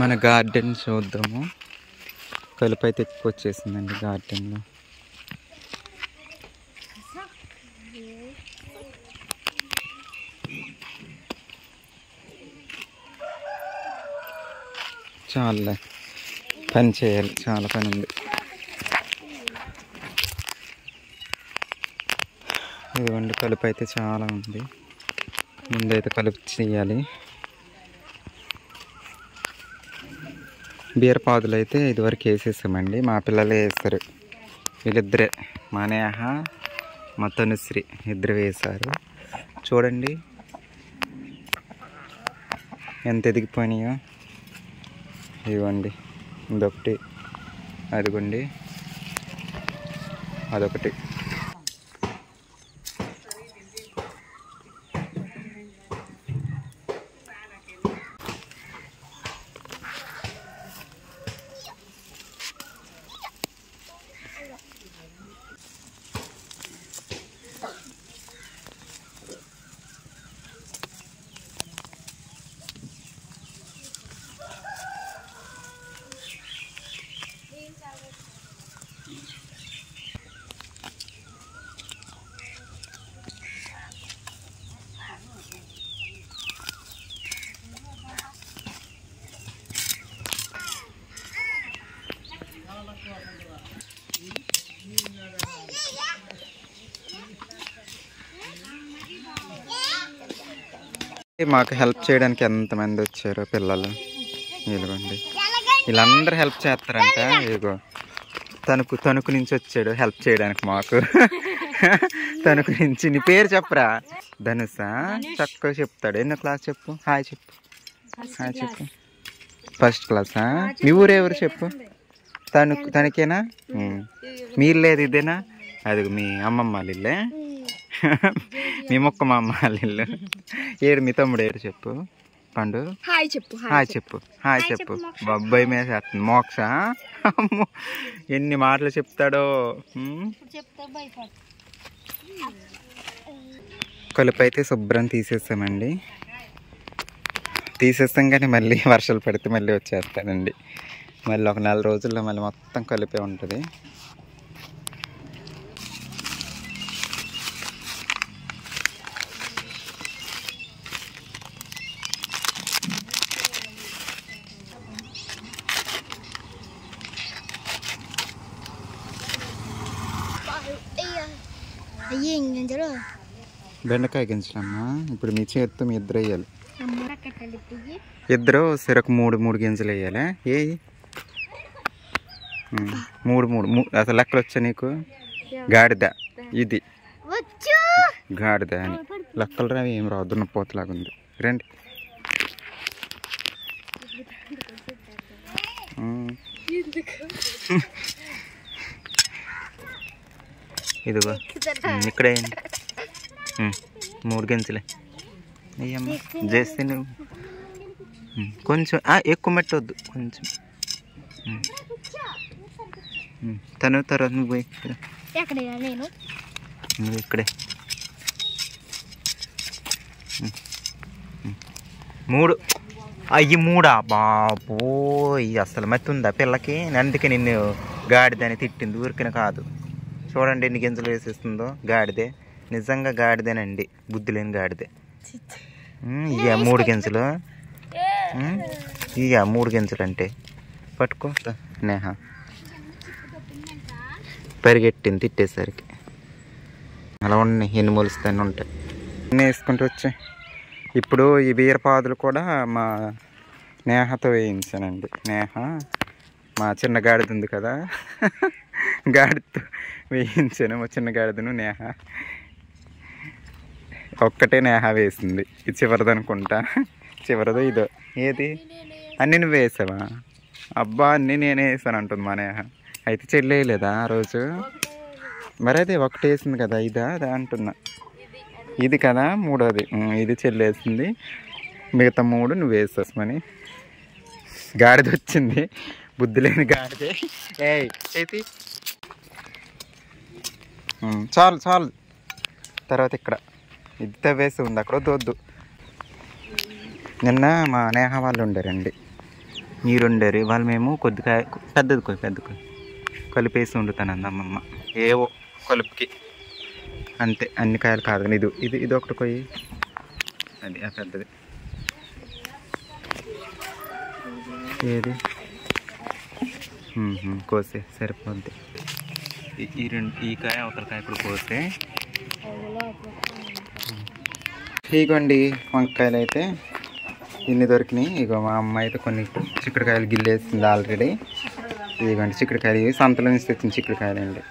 మన గార్డెన్ చూద్దాము. కలుపు అయితే ఎక్కువ వచ్చేసిందండి గార్డెన్లో. చాలా పని చేయాలి, చాలా పని ఉంది. ఇదిగోండి కలుపు అయితే చాలా ఉంది. ముందైతే కలుపు చేయాలి. బీరపాదులు అయితే ఇదివరకు వేసేసామండి. మా పిల్లలే వేస్తారు, వీళ్ళిద్దరే, మా నేహ మా తనుశ్రీ ఇద్దరు వేశారు. చూడండి ఎంత ఎదిగిపోయినాయో. ఇవ్వండి, ఇదొకటి, అదిగోండి అదొకటి. మాకు హెల్ప్ చేయడానికి ఎంతమంది వచ్చారో పిల్లలు. ఇదిగోండి వీళ్ళందరూ హెల్ప్ చేస్తారంట. ఇదిగో తణుకు నుంచి వచ్చాడు హెల్ప్ చేయడానికి మాకు. తణుకు నుంచి. నీ పేరు చెప్పరా? ధనుషా? చక్కగా చెప్తాడు. ఎన్నో క్లాస్ చెప్పు? హాయ్ చెప్పు. హాయ్ చెప్పు. ఫస్ట్ క్లాసా? మీ ఊరెవరు చెప్పు? తణుకేనా? మీరు లేదు ఇదేనా? అది మీ అమ్మమ్మ వాళ్ళ ఇల్లే, మీ మొక్క మా అమ్మ వాళ్ళ ఇల్లు. ఏడు మీ తమ్ముడు ఏడు చెప్పు. పండు హాయ్ చెప్పు. హాయ్ చెప్పు. హాయ్ చెప్పు. బొబ్బాయి మీద చేస్తుంది మోక్ష. అమ్మో ఎన్ని మాటలు చెప్తాడో. కలుపు అయితే శుభ్రం తీసేస్తామండి. తీసేస్తాం కానీ మళ్ళీ వర్షాలు పడితే మళ్ళీ వచ్చేస్తానండి. మళ్ళీ ఒక 4 రోజుల్లో మళ్ళీ మొత్తం కలిపే ఉంటుంది. బెండకాయ గింజలమ్మా. ఇప్పుడు మీ చేతితో మీ ఇద్దరు వేయాలి. ఇద్దరు సిరకు 3 గింజలు వేయాలి. ఏ 3 అసలు లెక్కలు వచ్చా నీకు? గాడిద ఇది, గాడిద అని లెక్కలు రావి. ఏం రావు, దున్నపోతలాగా ఉంది. రండి. ఇదిగో ఇక్కడే 3 గింజలే అయ్యమ్మ. చేస్తే నువ్వు కొంచెం ఎక్కువ మెట్టవద్దు, కొంచెం. తను తర్వాత నువ్వు నువ్వు ఇక్కడే 3. అయ్యి 3 బాబోయ్. అసలు మత్తి ఉందా పిల్లకి? అందుకే నిన్ను గాడిదని తిట్టింది, ఊరికనే కాదు. చూడండి ఎన్ని గింజలు వేసేస్తుందో. గాడిదే, నిజంగా గాడిదేనండి, బుద్ధి లేని గాడిదే. ఇక 3 గింజలు, ఇక 3 గింజలు అంటే పట్టుకో. నేహ పరిగెట్టింది తిట్టేసరికి. అలా ఉన్నాయి, ఎన్ని మొలుస్తాయని ఉంటాయి. అన్నీ వేసుకుంటూ వచ్చాయి. ఇప్పుడు ఈ బీరపాదులు కూడా మా నేహతో వేయించానండి. నేహ మా చిన్న గాడిద ఉంది కదా, గాడితో వేయించాను. మా చిన్న గాడిదను నేహ ఒక్కటే నేహ వేసింది. ఇది చివరిది అనుకుంటా. చివరిదో ఇదో ఏది అన్నీ నువ్వు వేసావా? అబ్బా అన్నీ నేనే వేసాను అంటుంది మా నేహ. అయితే చెల్లి వేయలేదా ఆ రోజు? మరి అదే ఒకటి వేసింది కదా, ఇదా అదా అంటున్నా. ఇది కదా మూడోది. ఇది చెల్లి వేసింది, మిగతా 3 నువ్వు వేసేసమని. గాడిద వచ్చింది, బుద్ధి లేని గాడిదే. ఏయ్ చేతి చాలు చాలు. తర్వాత ఇక్కడ ఇది తవ్వేసి ఉంది, అక్కడ వద్దు. నిన్న మా నేహ వాళ్ళు ఉండారండి, మీరు ఉండారు. వాళ్ళు మేము కొద్దిగా పెద్దది కలిపేసి వండుతానంది అమ్మమ్మ. ఏవో కలుపుకి అంతే, అన్ని కాయలు కాదు. ఇది ఒకటి కొయ్యి, అది ఆ పెద్దది. ఏది కోసే సరిపోద్ది. ఈ కాయ అవతల కాయ కూడా కోసే. ఇగోండి వంకాయలు అయితే ఇన్ని దొరికినాయి. ఇగో మా అమ్మ అయితే కొన్ని చిక్కుడుకాయలు గిల్లేసింది ఆల్రెడీ. ఇదిగోండి చిక్కుడుకాయలు, సంతలో నుంచి తెచ్చిన చిక్కుడుకాయలు అండి.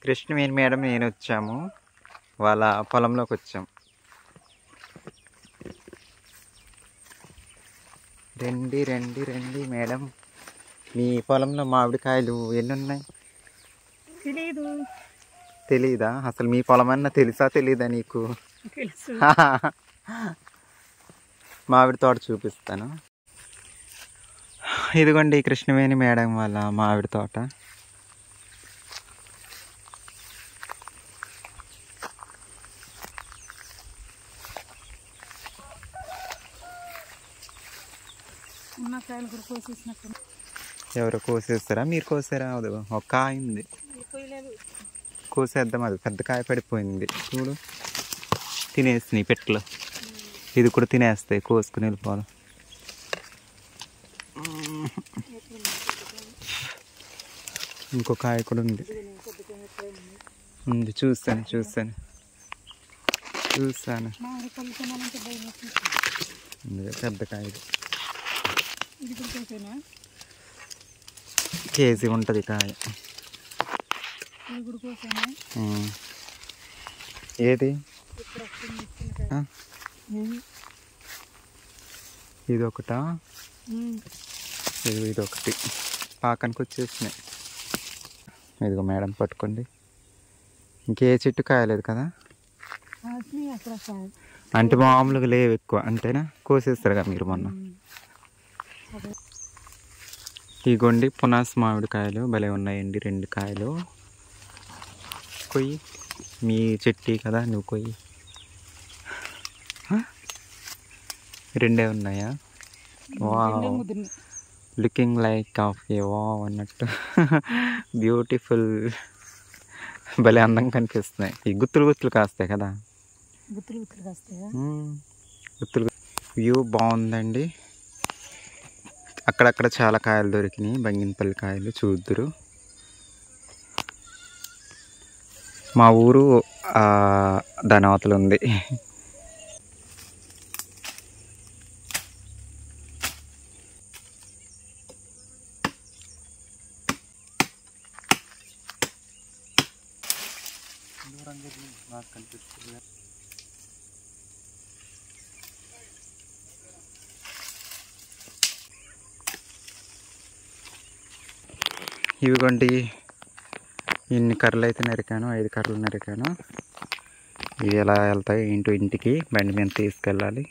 కృష్ణవేణి మేడం నేను వచ్చాము, వాళ్ళ పొలంలోకి వచ్చాము. రండి మేడం, మీ పొలంలో మామిడికాయలు ఎన్ని ఉన్నాయి? తెలీదా? అసలు మీ పొలం అన్నా తెలుసా తెలీదా నీకు? మామిడి తోట చూపిస్తాను. ఇదిగోండి కృష్ణవేణి మేడం వాళ్ళ మామిడి తోట. ఎవరు కోసేస్తారా? మీరు కోసారా? ఒక కాయ ఉంది, కోసేద్దాం. అది పెద్ద కాయ పడిపోయింది చూడు, తినేస్తున్నాయి పెట్టులో. ఇది కూడా తినేస్తాయి, కోసుకుని వెళ్ళిపోవాలి. ఇంకో కాయ కూడా ఉంది, చూస్తాను. పెద్ద కాయ, కేజీ ఉంటుంది కాయ. ఏది ఇదొకటా? ఇదొకటి పాకానికి వచ్చేసినాయి. ఇదిగో మేడం పట్టుకోండి. ఇంకే చెట్టు కాయలేదు కదా? అంటే మామూలుగా లేవు ఎక్కువ, అంతేనా? కోసేస్తారుగా మీరు మొన్న. ఇగోండి పునాస మామిడికాయలు భలే ఉన్నాయండి, 2 కాయలు. కొయ్యి, మీ చెట్టు కదా, నువ్వు కొయ్యి. 2 ఉన్నాయా? Wow, looking like of A wow అన్నట్టు. బ్యూటిఫుల్, భలే అందంగా కనిపిస్తున్నాయి. ఈ గుత్తులు కాస్తాయి కదా, గుత్తులు. వ్యూ బాగుందండి. అక్కడక్కడ చాలా కాయలు దొరికినాయి, బంగినపల్లి కాయలు చూద్దురు. మా ఊరు దాని అవతల ఉంది. ఇవిగోండి ఇన్ని కర్రలు అయితే నరికాను, 5 కర్రలు నరికాను. ఇవి ఎలా వెళ్తాయి ఇంటికి, బండి మీద తీసుకెళ్ళాలి.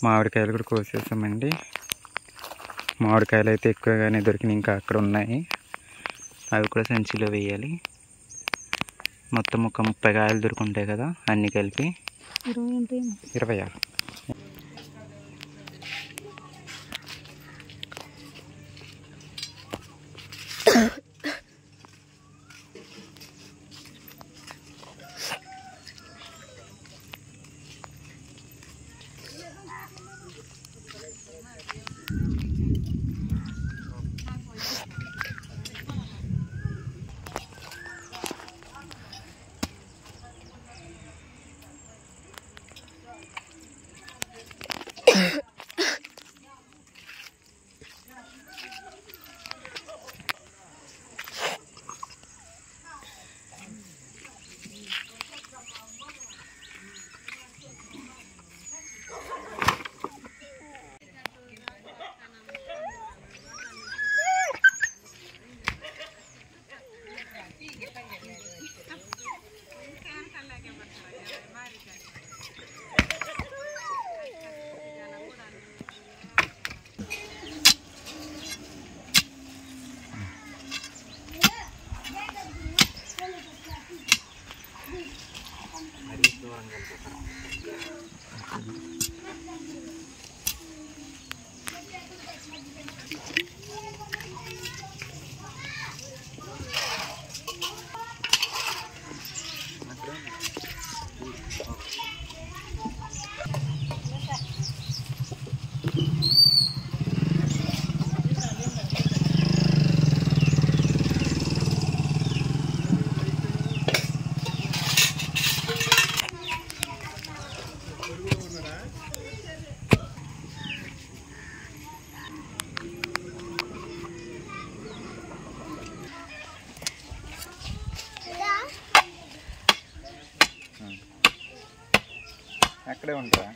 మామిడికాయలు కూడా కోసేసామండి. మామిడికాయలు అయితే ఎక్కువగానే దొరికినాయి, ఇంకా అక్కడ ఉన్నాయి. అవి కూడా సంచిలో వేయాలి. మొత్తం ఒక 30 కాయలు దొరుకుంటాయి కదా, అన్నీ కలిపి. 20. ఇక్కడే ఉంటారా?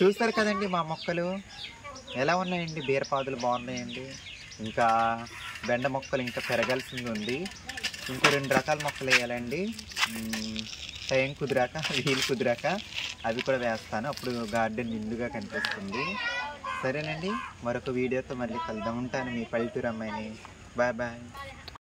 చూస్తారు కదండి మా మొక్కలు ఎలా ఉన్నాయండి, బీరపాదులు బాగున్నాయండి. ఇంకా బెండ మొక్కలు ఇంకా పెరగాల్సింది ఉంది. ఇంకో 2 రకాల మొక్కలు వేయాలండి. టైం కుదిరాక వీలు కుదిరాక అవి కూడా వేస్తాను. అప్పుడు గార్డెన్ నిండుగా కనిపిస్తుంది. సరేనండి, మరొక వీడియోతో మళ్ళీ కలుద్దాం. ఉంటాను మీ పల్లెటూరు అమ్మాయిని. Bye bye.